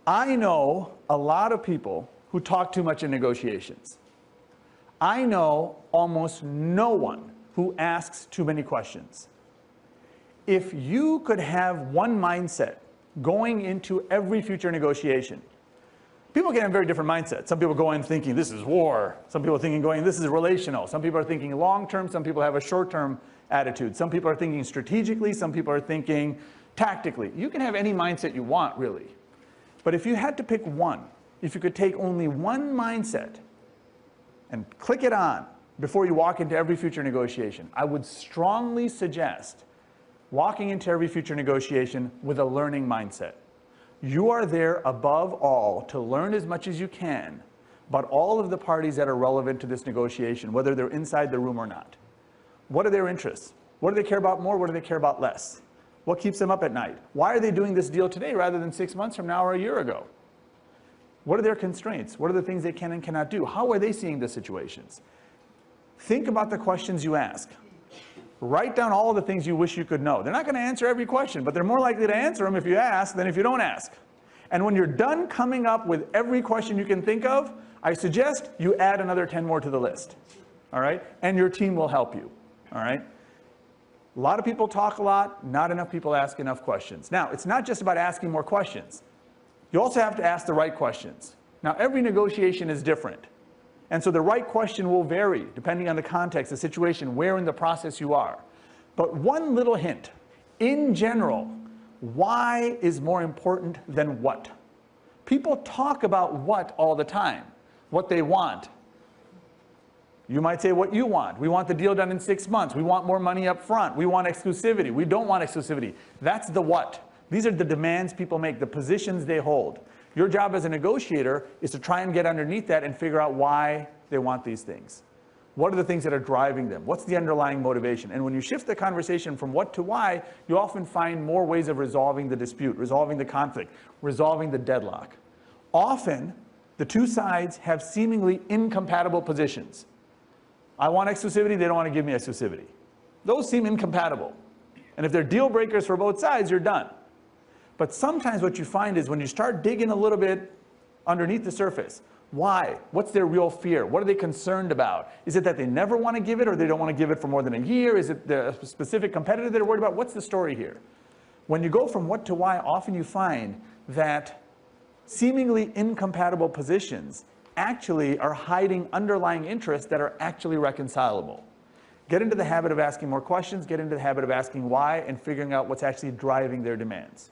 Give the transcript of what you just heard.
I know a lot of people who talk too much in negotiations. I know almost no one who asks too many questions. If you could have one mindset going into every future negotiation, people can have very different mindsets. Some people go in thinking this is war. Some people are thinking going this is relational. Some people are thinking long-term. Some people have a short-term attitude. Some people are thinking strategically. Some people are thinking tactically. You can have any mindset you want, really. But if you had to pick one, if you could take only one mindset and click it on before you walk into every future negotiation, I would strongly suggest walking into every future negotiation with a learning mindset. You are there above all to learn as much as you can about all of the parties that are relevant to this negotiation, whether they're inside the room or not. What are their interests? What do they care about more? What do they care about less? What keeps them up at night? Why are they doing this deal today rather than 6 months from now or a year ago? What are their constraints? What are the things they can and cannot do? How are they seeing the situations? Think about the questions you ask. Write down all of the things you wish you could know. They're not going to answer every question, but they're more likely to answer them if you ask than if you don't ask. And when you're done coming up with every question you can think of, I suggest you add another 10 more to the list. All right? And your team will help you. All right? A lot of people talk a lot, not enough people ask enough questions. Now, it's not just about asking more questions. You also have to ask the right questions. Now, every negotiation is different. And so the right question will vary depending on the context, the situation, where in the process you are. But one little hint, in general, why is more important than what? People talk about what all the time, what they want. You might say what you want. We want the deal done in 6 months. We want more money up front. We want exclusivity. We don't want exclusivity. That's the what. These are the demands people make, the positions they hold. Your job as a negotiator is to try and get underneath that and figure out why they want these things. What are the things that are driving them? What's the underlying motivation? And when you shift the conversation from what to why, you often find more ways of resolving the dispute, resolving the conflict, resolving the deadlock. Often, the two sides have seemingly incompatible positions. I want exclusivity, they don't want to give me exclusivity. Those seem incompatible. And if they're deal breakers for both sides, you're done. But sometimes what you find is when you start digging a little bit underneath the surface, why? What's their real fear? What are they concerned about? Is it that they never want to give it or they don't want to give it for more than a year? Is it the specific competitor they're worried about? What's the story here? When you go from what to why, often you find that seemingly incompatible positions actually are hiding underlying interests that are actually reconcilable. Get into the habit of asking more questions, get into the habit of asking why, and figuring out what's actually driving their demands.